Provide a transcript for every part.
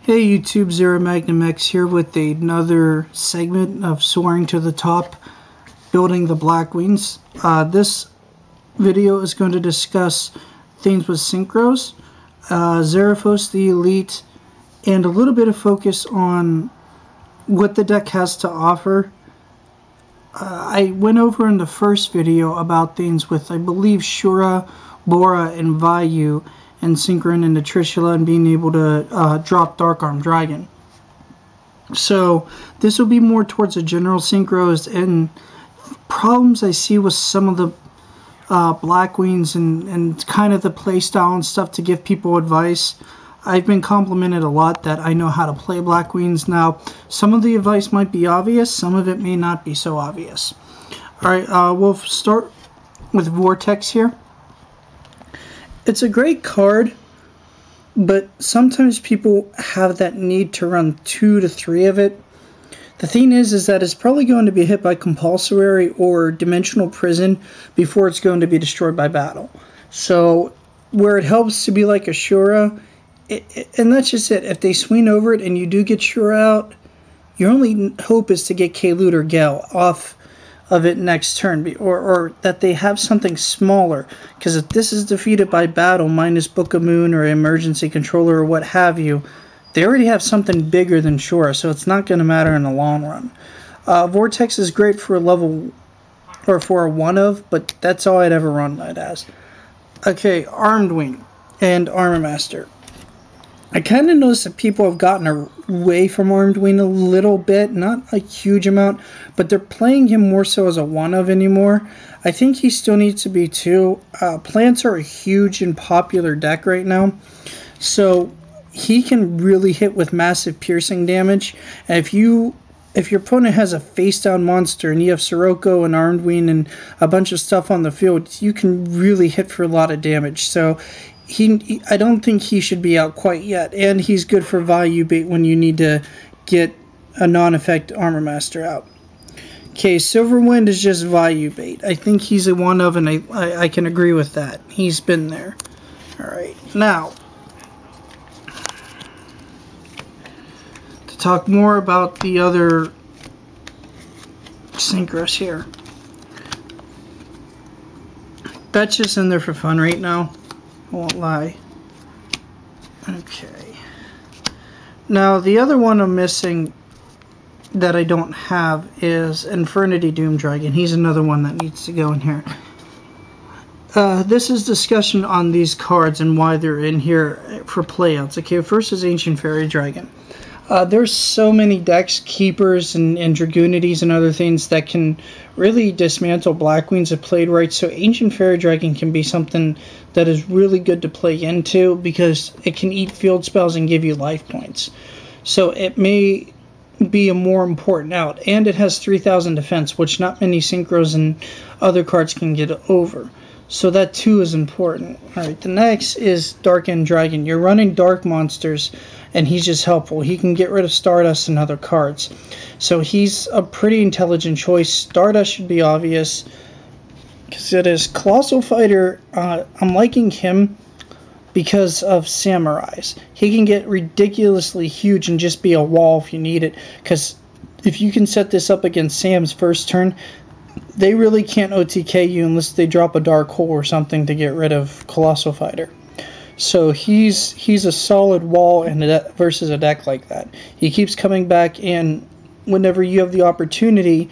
Hey YouTube, ZeroMagnumX here with another segment of Soaring to the Top, building the Blackwings. This video is going to discuss things with Synchros, Zephyros the Elite, and a little bit of focus on what the deck has to offer. I went over in the first video about things with, I believe, Shura, Bora, and Vayu, and Synchron and Trishula, and being able to drop Dark Arm Dragon. So this will be more towards the general Synchros and problems I see with some of the Blackwings and kind of the playstyle and stuff to give people advice. I've been complimented a lot that I know how to play Blackwings. Now, some of the advice might be obvious, some of it may not be so obvious. Alright, we'll start with Vortex here. It's a great card, but sometimes people have that need to run 2 to 3 of it. The thing is that it's probably going to be hit by Compulsory or Dimensional Prison before it's going to be destroyed by battle. So, where it helps to be like a Shura, and that's just it. If they swing over it and you do get Shura out, your only hope is to get K-Loot or Gale off of it next turn, or that they have something smaller, because if this is defeated by battle minus Book of Moon or Emergency Controller or what have you, they already have something bigger than Shura, so it's not going to matter in the long run. Vortex is great for a level, or for a 1 of, but that's all I'd ever run it as. Okay, Armed Wing and Armor Master. I kind of noticed that people have gotten away from Armed Wing a little bit, not a huge amount, but they're playing him more so as a 1 of anymore. I think he still needs to be 2. Plants are a huge and popular deck right now, so he can really hit with massive piercing damage. And if your opponent has a face-down monster and you have Sirocco and Armed Wing and a bunch of stuff on the field, you can really hit for a lot of damage. So I don't think he should be out quite yet, and he's good for value bait when you need to get a non-effect Armor Master out. Okay, Silverwind is just value bait. I think he's a 1 of, and I can agree with that. He's been there. Alright, now, to talk more about the other Synchros here. That's just in there for fun right now. I won't lie. Okay. Now, the other one I'm missing that I don't have is Infernity Doom Dragon. He's another one that needs to go in here. This is discussion on these cards and why they're in here for playouts. Okay, first is Ancient Fairy Dragon. There's so many decks, Keepers and Dragoonities and other things that can really dismantle Blackwings if played right. So Ancient Fairy Dragon can be something that is really good to play into because it can eat field spells and give you life points. So it may be a more important out. And it has 3,000 defense, which not many Synchros and other cards can get over. So that too is important. Alright, the next is Dark End Dragon. You're running dark monsters, and he's just helpful. He can get rid of Stardust and other cards. So he's a pretty intelligent choice. Stardust should be obvious, because it is Colossal Fighter. I'm liking him because of Samurais. He can get ridiculously huge and just be a wall if you need it, because if you can set this up against Sam's first turn, they really can't OTK you unless they drop a Dark Hole or something to get rid of Colossal Fighter. So he's a solid wall versus a deck like that. He keeps coming back, and whenever you have the opportunity,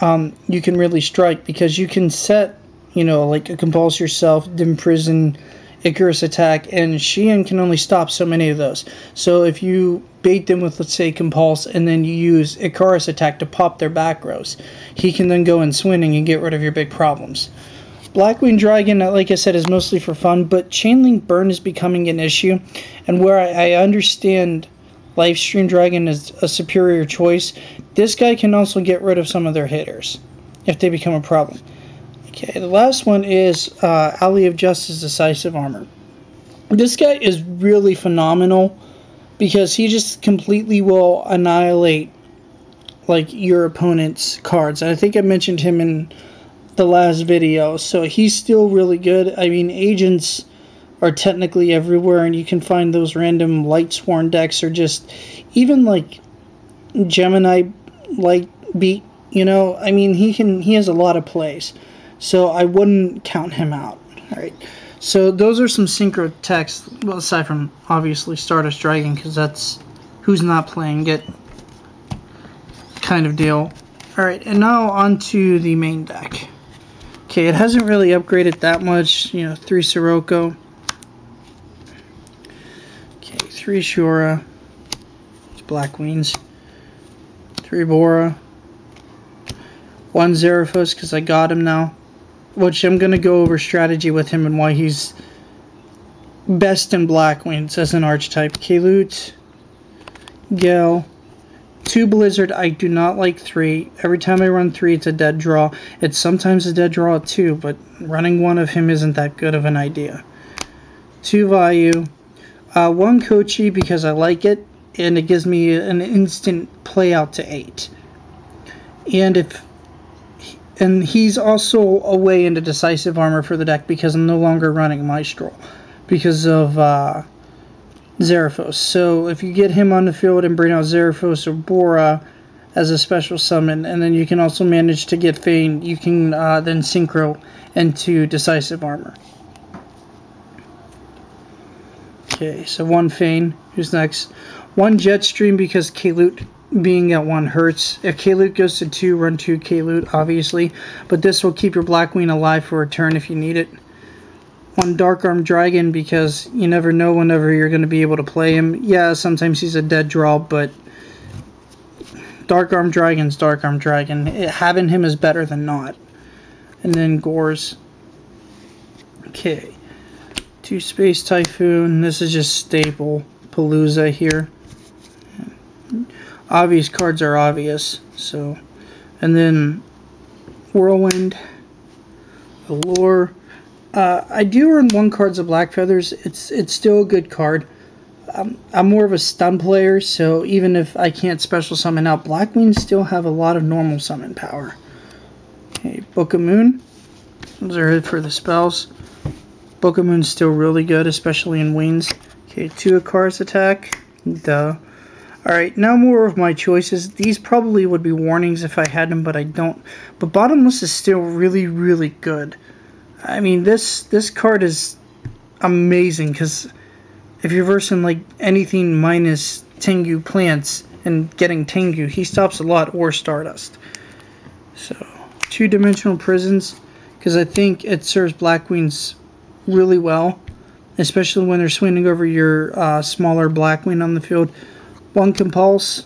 you can really strike, because you can set, like a Compulse yourself, Dim Prison, Icarus Attack, and Xian can only stop so many of those. So if you bait them with, let's say, Compulse, and then you use Icarus Attack to pop their back rows, he can then go in swinging and get rid of your big problems. Blackwing Dragon, like I said, is mostly for fun, but Chainlink Burn is becoming an issue, and where I understand Lifestream Dragon is a superior choice, this guy can also get rid of some of their hitters if they become a problem. Okay, the last one is Alley of Justice Decisive Armor. This guy is really phenomenal because he just completely will annihilate like your opponent's cards. And I think I mentioned him in the last video, so he's still really good. I mean, agents are technically everywhere, and you can find those random light sworn decks, or just even like Gemini light beat, you know. I mean, he has a lot of plays, so I wouldn't count him out. All right, so those are some synchro techs, well, aside from obviously Stardust Dragon, because that's who's not playing it kind of deal. All right, and now on to the main deck. Okay, it hasn't really upgraded that much, you know. 3 Sirocco, okay, 3 Shura, it's Blackwings, 3 Bora, 1 Zephyros, because I got him now, which I'm going to go over strategy with him and why he's best in Blackwings as an archetype. Kalut, Gale, 2 Blizzard. I do not like 3. Every time I run 3, it's a dead draw. It's sometimes a dead draw at 2, but running 1 of him isn't that good of an idea. 2 Vayu, 1 Kochi because I like it, and it gives me an instant play out to 8. And he's also a way into decisive armor for the deck because I'm no longer running Maestro because of Zephyros. So if you get him on the field and bring out Zephyros or Bora as a special summon, and then you can also manage to get Fane, you can then synchro into decisive armor. Okay, so 1 Fane. Who's next? 1 Jetstream because Kalut being at 1 hurts. If Kalut goes to 2, run 2 Kalut, obviously. But this will keep your Blackwing alive for a turn if you need it. 1 Dark Arm Dragon because you never know whenever you're going to be able to play him. Yeah, sometimes he's a dead draw, but Dark Arm Dragon's Dark Arm Dragon. Having him is better than not. And then Gores. Okay. 2 Space Typhoon. This is just staple Palooza here. Obvious cards are obvious, so. And then Whirlwind, Allure. I do earn 1 cards of Black Feathers. It's still a good card. I'm more of a stun player, so even if I can't special summon out, Blackwings still have a lot of normal summon power. Okay, Book of Moon. Those are it for the spells. Book of Moon's still really good, especially in wings. Okay, 2 Icarus attack. Duh. Alright, now more of my choices. These probably would be warnings if I had them, but I don't. But Bottomless is still really, really good. I mean, this card is amazing, because if you're versing like anything minus Tengu plants and getting Tengu, he stops a lot, or Stardust. So, 2-dimensional prisons, because I think it serves Blackwings really well, especially when they're swinging over your smaller Blackwing on the field. 1 Compulse.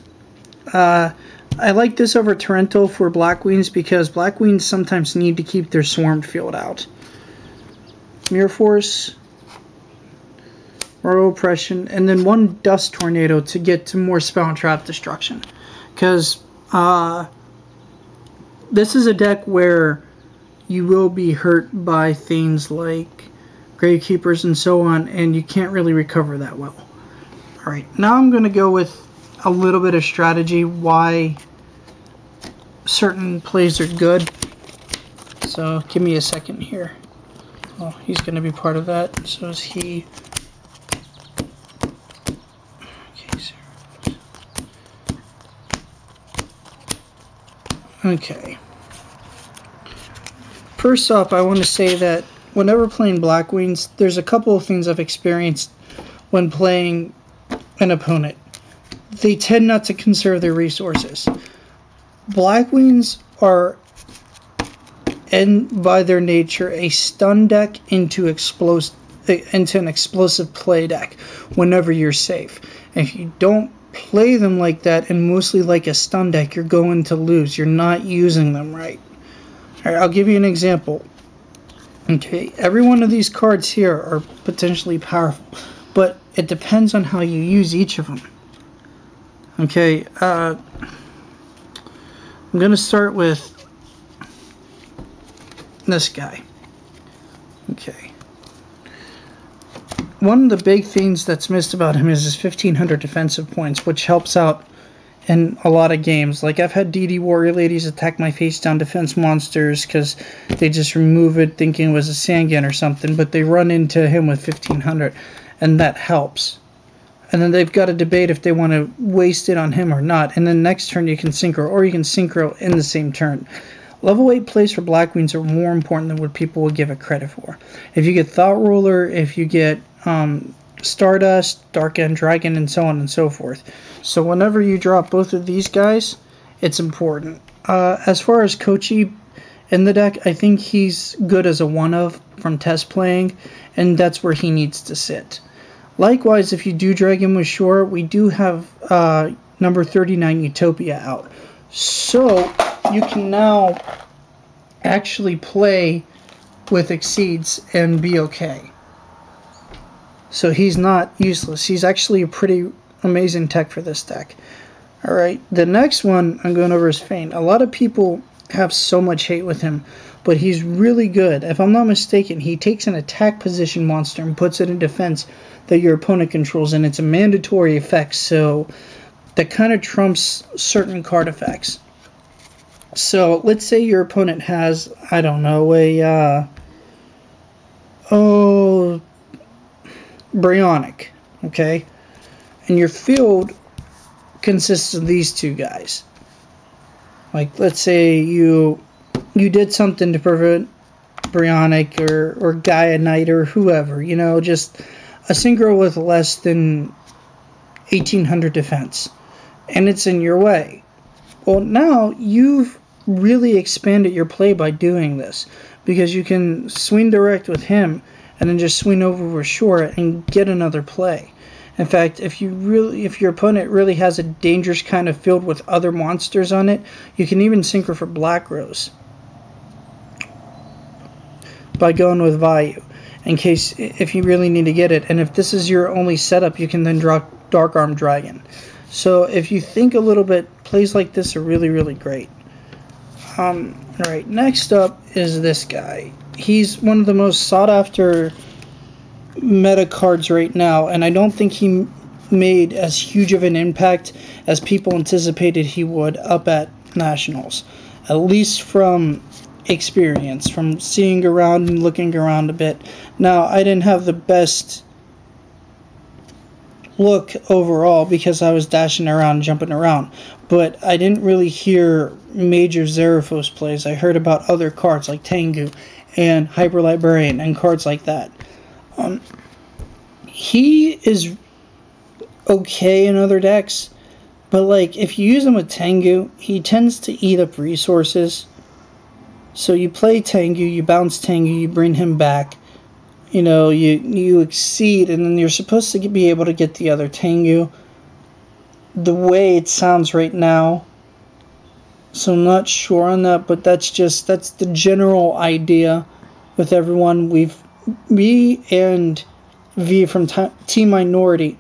I like this over Torrential for Blackwings because Blackwings sometimes need to keep their swarmed field out. Mirror Force, Royal Oppression, and then 1 Dust Tornado to get to more spell and trap destruction. Because this is a deck where you will be hurt by things like Gravekeepers and so on, and you can't really recover that well. Alright, now I'm going to go with a little bit of strategy, why certain plays are good. So, give me a second here. Oh, he's going to be part of that. So is he. Okay. First off, I want to say that whenever playing Blackwings, there's a couple of things I've experienced when playing an opponent. They tend not to conserve their resources. Blackwings are, by their nature, a stun deck into an explosive play deck whenever you're safe. And if you don't play them like that, and mostly like a stun deck, you're going to lose. You're not using them right. Alright, I'll give you an example. Okay, every one of these cards here are potentially powerful, but it depends on how you use each of them. Okay, I'm going to start with this guy. Okay. One of the big things that's missed about him is his 1,500 defensive points, which helps out in a lot of games. Like, I've had DD Warrior Ladies attack my face down defense monsters because they just remove it thinking it was a Sandgan or something, but they run into him with 1500, and that helps. And then they've got to debate if they want to waste it on him or not, and then next turn you can Synchro, or you can Synchro in the same turn. Level 8 plays for Blackwings are more important than what people will give it credit for. If you get Thought Ruler, if you get Stardust, Dark End Dragon, and so on and so forth. So whenever you drop both of these guys, it's important. As far as Kochi in the deck, I think he's good as a one-of from test playing, and that's where he needs to sit. Likewise, if you do drag him with Shore, we do have number 39 Utopia out. So you can now actually play with Exceeds and be okay. So he's not useless. He's actually a pretty amazing tech for this deck. Alright, the next one I'm going over is Feint. A lot of people have so much hate with him, but he's really good. If I'm not mistaken, he takes an attack position monster and puts it in defense that your opponent controls, and it's a mandatory effect, so that kind of trumps certain card effects. So let's say your opponent has, I don't know, a Bryonic, okay? And your field consists of these two guys. Like, let's say you did something to prevent Bryonic or Gaia Knight or whoever, you know, just a synchro with less than 1800 defense, and it's in your way. Well, now you've really expanded your play by doing this, because you can swing direct with him and then just swing over with Shore and get another play. In fact, if your opponent really has a dangerous kind of field with other monsters on it, you can even synchro for Black Rose by going with Vayu, in case if you really need to get it. And if this is your only setup, you can then draw Dark Arm Dragon. So if you think a little bit, plays like this are really, really great. Alright, next up is this guy. He's one of the most sought after meta cards right now, and I don't think he made as huge of an impact as people anticipated he would up at Nationals. At least from experience, from seeing around and looking around a bit. Now, I didn't have the best look overall because I was dashing around, jumping around, but I didn't really hear major Zephyros plays. I heard about other cards like Tengu and Hyper Librarian and cards like that. He is okay in other decks, but like if you use him with Tengu, he tends to eat up resources. So you play Tengu, you bounce Tengu, you bring him back, you know, you exceed, and then you're supposed to be able to get the other Tengu. The way it sounds right now, so I'm not sure on that, but that's the general idea with everyone. Me and V from Team Minority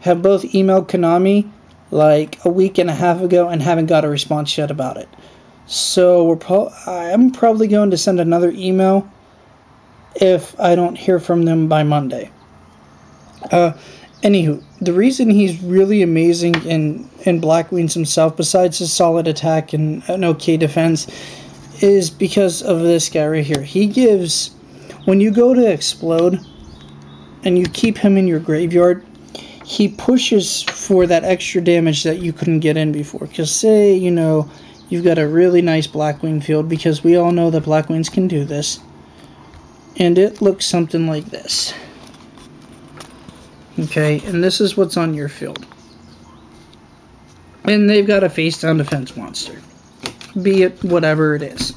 have both emailed Konami like a week and a half ago and haven't got a response yet about it. So I'm probably going to send another email if I don't hear from them by Monday. Anywho, the reason he's really amazing in Blackwings himself, besides his solid attack and an okay defense, is because of this guy right here. He gives, when you go to explode and you keep him in your graveyard, he pushes for that extra damage that you couldn't get in before. Because say, you know, you've got a really nice Blackwing field, because we all know that Blackwings can do this. And it looks something like this. Okay, and this is what's on your field. And they've got a face-down defense monster. Be it whatever it is.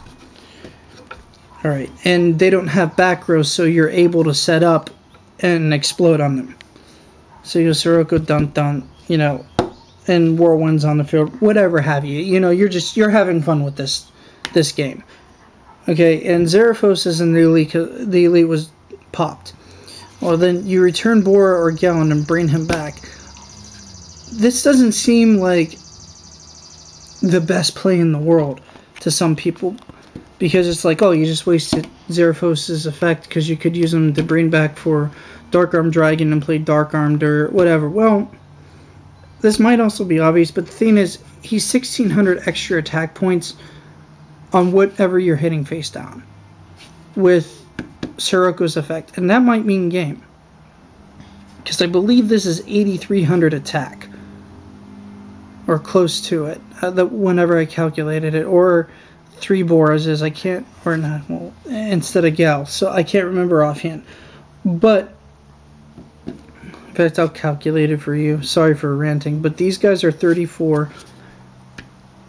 Alright, and they don't have back rows, so you're able to set up and explode on them. So you go Sirocco, Dun Dun, you know, and Whirlwinds on the field, whatever have you. You know, you're having fun with this game. Okay, and Zephyros is in the elite was popped. Well, then you return Bora or Gallon and bring him back. This doesn't seem like the best play in the world to some people, because it's like, oh, you just wasted Zephyros' effect because you could use him to bring back for Dark Armed Dragon and play Dark Armed or whatever. Well, this might also be obvious, but the thing is, he's 1600 extra attack points on whatever you're hitting face down with Siroko's effect. And that might mean game, because I believe this is 8300 attack, or close to it, whenever I calculated it, or 3 Boras is, I can't, or not, well, instead of Gal, so I can't remember offhand. But in fact, I'll calculate it for you. Sorry for ranting, but these guys are 34.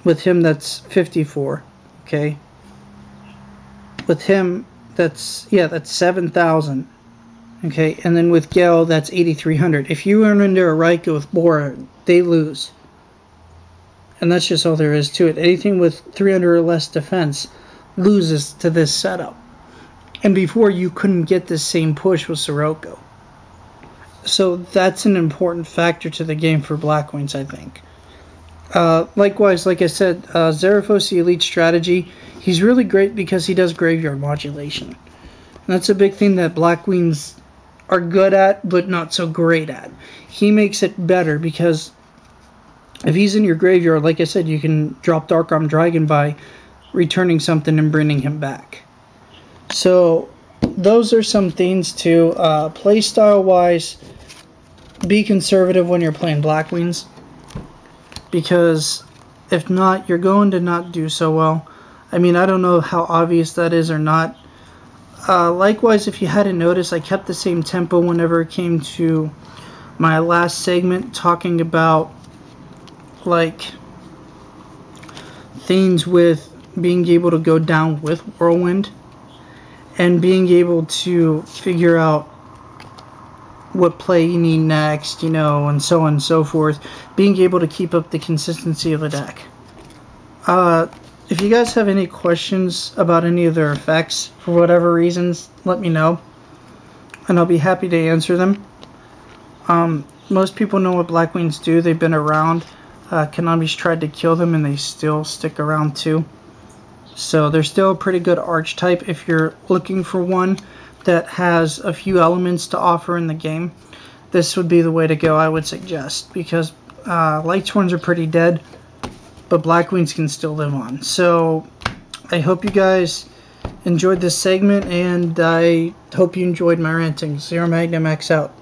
With him, that's 54. Okay. With him, that's 7,000. Okay, and then with Gale, that's 8,300. If you run into a Raika with Bora, they lose. And that's just all there is to it. Anything with 300 or less defense loses to this setup. And before, you couldn't get this same push with Sirocco. So that's an important factor to the game for Blackwings, I think. Likewise, like I said, Zephyros, the elite strategy, he's really great because he does graveyard modulation. And that's a big thing that Blackwings are good at, but not so great at. He makes it better because if he's in your graveyard, like I said, you can drop Dark Arm Dragon by returning something and bringing him back. So those are some things to play style wise. Be conservative when you're playing Blackwings, because if not, you're going to not do so well. I mean, I don't know how obvious that is or not. Likewise, if you hadn't noticed, I kept the same tempo whenever it came to my last segment, talking about like things with being able to go down with Whirlwind and being able to figure out what play you need next, you know, and so on and so forth. Being able to keep up the consistency of the deck. If you guys have any questions about any of their effects, for whatever reasons, let me know, and I'll be happy to answer them. Most people know what Blackwings do. They've been around. Konami's tried to kill them, and they still stick around too. So they're still a pretty good archetype if you're looking for one that has a few elements to offer in the game. This would be the way to go, I would suggest, because Lightsworns are pretty dead, but Blackwings can still live on. So I hope you guys enjoyed this segment, and I hope you enjoyed my ranting. ZeroMagnumX out.